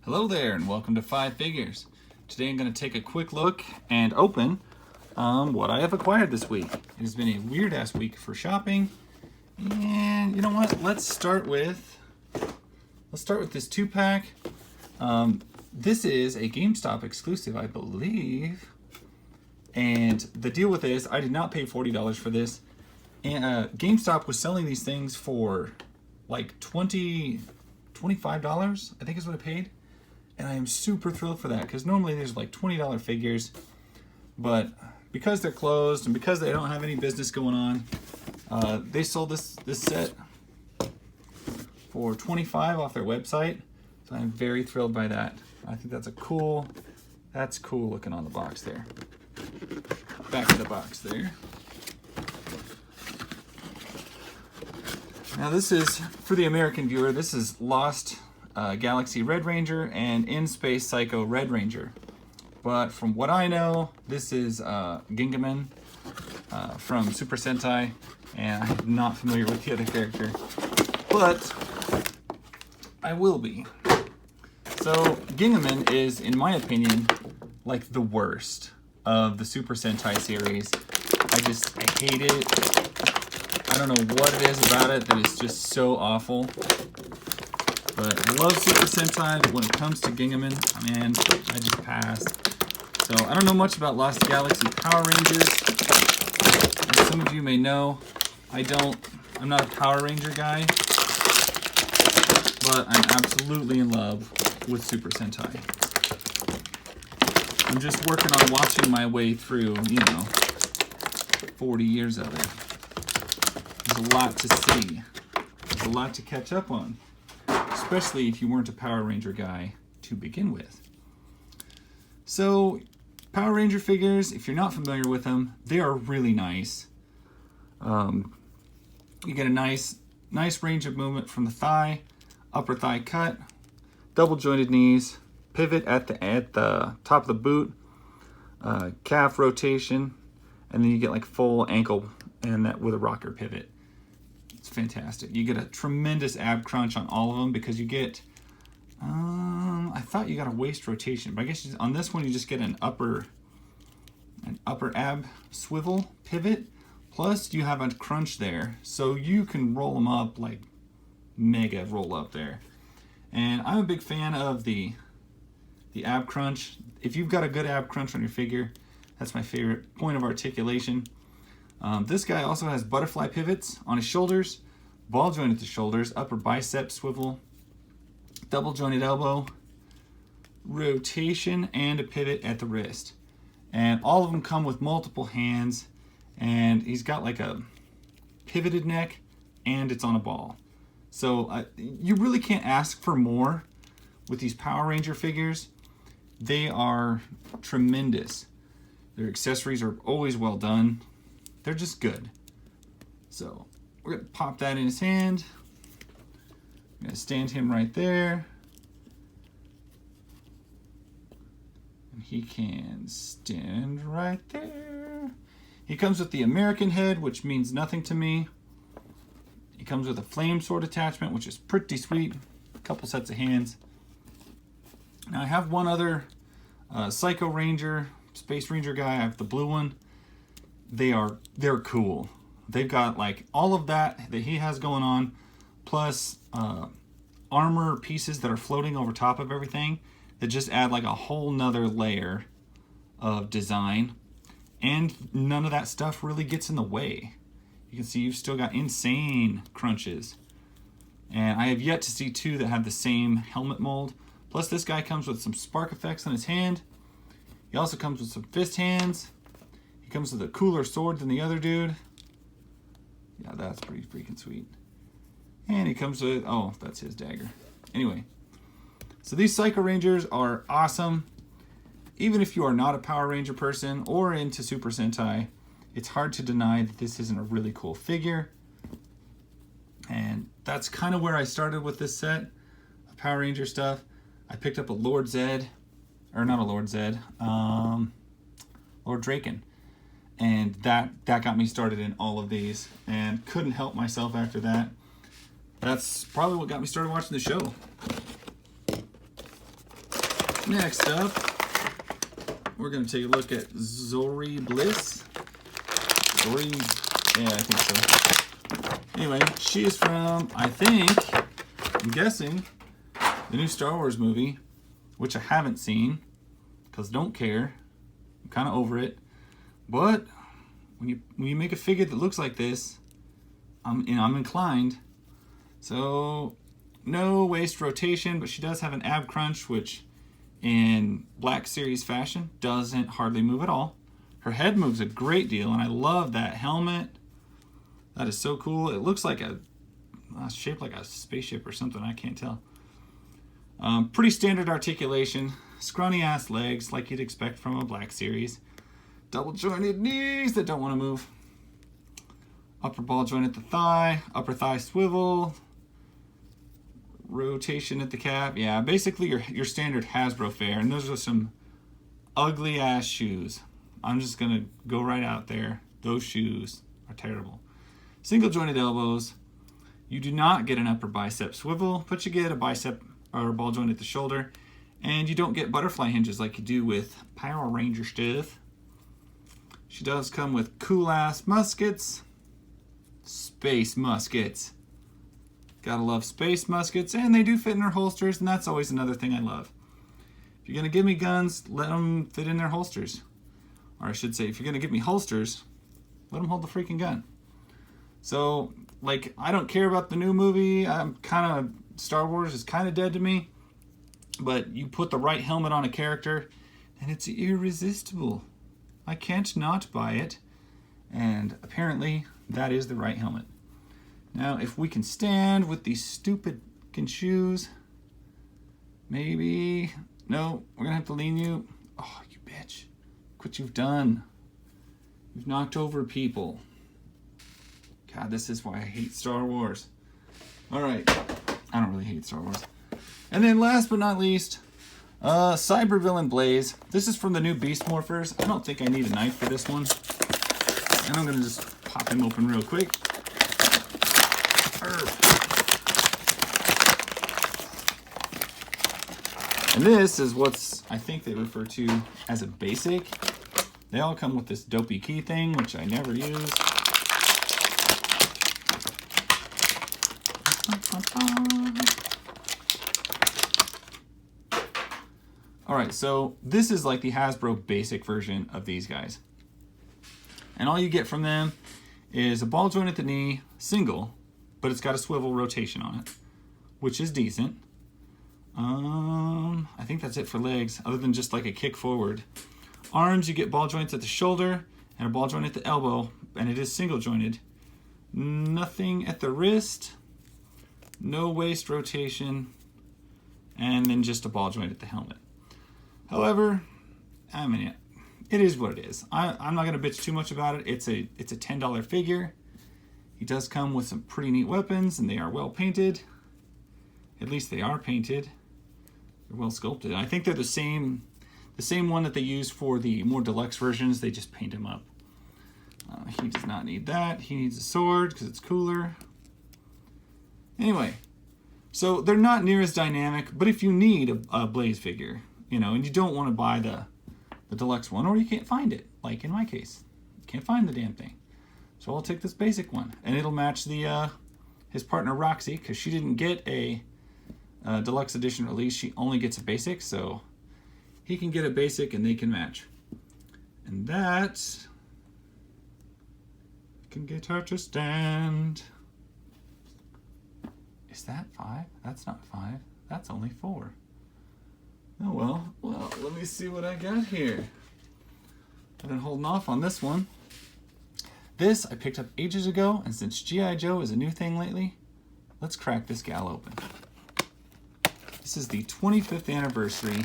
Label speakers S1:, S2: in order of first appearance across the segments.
S1: Hello there and welcome to Five Figures. Today I'm going to take a quick look and open what I have acquired this week. It has been a weird ass week for shopping, and you know what? Let's start with this 2-pack. This is a GameStop exclusive, I believe. And the deal with this, I did not pay $40 for this. And GameStop was selling these things for like $25, I think is what I paid. And I am super thrilled for that, because normally there's like $20 figures. But because they're closed and because they don't have any business going on, they sold this set for $25 off their website. So I'm very thrilled by that. I think that's cool looking on the box there. Back of the box there. Now this is, for the American viewer, this is Lost Galaxy Red Ranger and In Space Psycho Red Ranger. But from what I know, this is Gingaman from Super Sentai, and I'm not familiar with the other character, but I will be. So Gingaman is, in my opinion, like the worst of the Super Sentai series. I hate it. I don't know what it is about it that is just so awful. But I love Super Sentai, but when it comes to Gingaman, man, I just pass. So I don't know much about Lost Galaxy Power Rangers. As some of you may know, I'm not a Power Ranger guy, but I'm absolutely in love with Super Sentai. I'm just working on watching my way through, 40 years of it. There's a lot to see. There's a lot to catch up on, especially if you weren't a Power Ranger guy to begin with. So, Power Ranger figures, if you're not familiar with them, they are really nice. You get a nice range of movement from the thigh, upper thigh cut, double jointed knees, pivot at the top of the boot, calf rotation, and then you get like full ankle and that with a rocker pivot. It's fantastic. You get a tremendous ab crunch on all of them because you get, I thought you got a waist rotation, but I guess on this one you just get an upper ab swivel pivot, plus you have a crunch there, so you can roll them up like mega roll up there. And I'm a big fan of the ab crunch. If you've got a good ab crunch on your figure, that's my favorite point of articulation. This guy also has butterfly pivots on his shoulders, ball joint at the shoulders, upper bicep swivel, double jointed elbow, rotation, and a pivot at the wrist. And all of them come with multiple hands, and he's got like a pivoted neck, and it's on a ball. So you really can't ask for more with these Power Ranger figures. They are tremendous. Their accessories are always well done. They're just good. So we're going to pop that in his hand. I'm going to stand him right there. And he can stand right there. He comes with the American head, which means nothing to me. He comes with a flame sword attachment, which is pretty sweet. A couple sets of hands. Now I have one other Psycho Ranger, Space Ranger guy. I have the blue one. They're cool. They've got like all of that he has going on, plus armor pieces that are floating over top of everything that just add like a whole nother layer of design. And none of that stuff really gets in the way. You can see you've still got insane crunches. And I have yet to see two that have the same helmet mold. Plus this guy comes with some spark effects on his hand. He also comes with some fist hands. He comes with a cooler sword than the other dude. Yeah, that's pretty freaking sweet. And he comes with, oh, that's his dagger. Anyway, so these Psycho Rangers are awesome. Even if you are not a Power Ranger person or into Super Sentai, it's hard to deny that this isn't a really cool figure. And that's kind of where I started with this set of Power Ranger stuff. I picked up a Lord Zedd, or not a Lord Zedd, Lord Draken. And that got me started in all of these, and couldn't help myself after that. That's probably what got me started watching the show. Next up, we're going to take a look at Zori Bliss. Zori, yeah, I think so. Anyway, she is from, I'm guessing, the new Star Wars movie, which I haven't seen, because I don't care. I'm kind of over it. But when you make a figure that looks like this, I'm inclined. So, no waist rotation, but she does have an ab crunch, which in Black Series fashion doesn't hardly move at all. Her head moves a great deal, and I love that helmet. That is so cool. It looks like shaped like a spaceship or something. I can't tell. Pretty standard articulation. Scrawny ass legs like you'd expect from a Black Series. Double jointed knees that don't want to move. Upper ball joint at the thigh. Upper thigh swivel. Rotation at the calf. Yeah, basically your standard Hasbro fare. And those are some ugly ass shoes. I'm just going to go right out there. Those shoes are terrible. Single jointed elbows. You do not get an upper bicep swivel, but you get a bicep or a ball joint at the shoulder. And you don't get butterfly hinges like you do with Power Ranger stuff. She does come with cool ass muskets. Space muskets. Gotta love space muskets, and they do fit in their holsters, and that's always another thing I love. If you're gonna give me guns, let them fit in their holsters. Or I should say, if you're gonna give me holsters, let them hold the freaking gun. So, like, I don't care about the new movie. Star Wars is kind of dead to me. But you put the right helmet on a character, and it's irresistible. I can't not buy it. And apparently, that is the right helmet. Now, if we can stand with these stupid shoes, maybe. No, we're going to have to lean you. Oh, you bitch. Look what you've done. You've knocked over people. God, this is why I hate Star Wars. All right. I don't really hate Star Wars. And then last but not least, Cybervillain Blaze. This is from the new Beast Morphers. I don't think I need a knife for this one. And I'm going to just pop him open real quick. And this is what's, I think they refer to as a basic. They all come with this dopey key thing, which I never use. Alright, so this is like the Hasbro basic version of these guys. And all you get from them is a ball joint at the knee, single, but it's got a swivel rotation on it, which is decent. I think that's it for legs, other than just like a kick forward. Arms, you get ball joints at the shoulder and a ball joint at the elbow, and it is single jointed. Nothing at the wrist, no waist rotation, and then just a ball joint at the helmet. However, I mean, it is what it is. I'm not going to bitch too much about it. It's a $10 figure. He does come with some pretty neat weapons, and they are well painted. At least they are painted. They're well sculpted. I think they're the same one that they use for the more deluxe versions. They just paint him up. He does not need that. He needs a sword because it's cooler. Anyway, so they're not near as dynamic, but if you need a Blaze figure, and you don't want to buy the deluxe one, or you can't find it, like in my case, you can't find the damn thing. So I'll take this basic one, and it'll match his partner Roxy, because she didn't get a deluxe edition release. She only gets a basic, so he can get a basic and they can match. And that can get her to stand. Is that 5? That's not 5. That's only 4. Oh well, let me see what I got here. I've been holding off on this one. This I picked up ages ago, and since G.I. Joe is a new thing lately, let's crack this gal open. This is the 25th anniversary.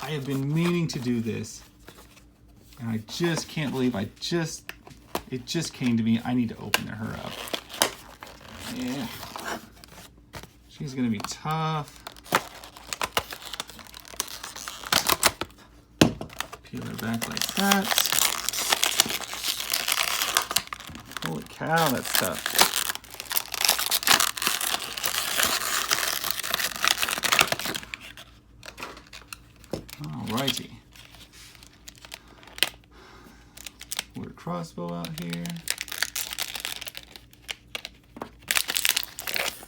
S1: I have been meaning to do this, and I just can't believe it just came to me. I need to open her up. Yeah. She's gonna be tough. Peel her back like that. Holy cow, that's tough. Alrighty. Word crossbow out here.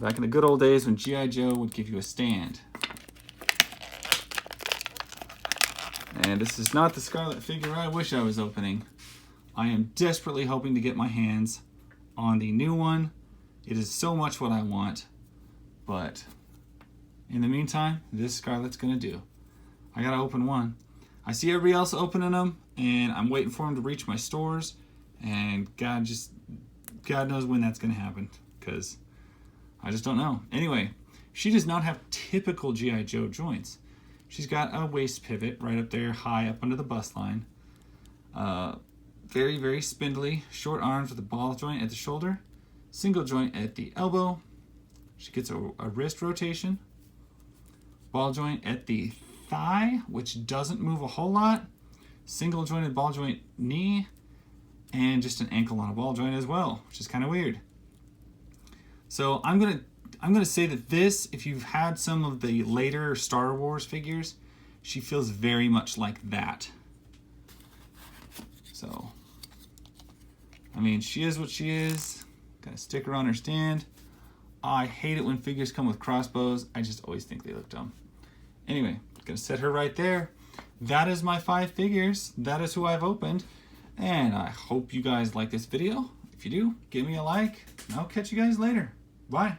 S1: Back in the good old days when G.I. Joe would give you a stand. And this is not the Scarlet figure I wish I was opening. I am desperately hoping to get my hands on the new one. It is so much what I want. But in the meantime, this Scarlet's gonna do. I gotta open one. I see everybody else opening them, and I'm waiting for them to reach my stores. And God knows when that's gonna happen, because I just don't know. Anyway, she does not have typical G.I. Joe joints. She's got a waist pivot right up there, high up under the bust line. Very, very spindly. Short arms with a ball joint at the shoulder. Single joint at the elbow. She gets a wrist rotation. Ball joint at the thigh, which doesn't move a whole lot. Single jointed ball joint knee. And just an ankle on a ball joint as well, which is kind of weird. So I'm gonna say that this, if you've had some of the later Star Wars figures, she feels very much like that. So, I mean, she is what she is. Got a sticker on her stand. I hate it when figures come with crossbows. I just always think they look dumb. Anyway, gonna set her right there. That is my 5 figures. That is who I've opened. And I hope you guys like this video. If you do, give me a like, and I'll catch you guys later. Bye.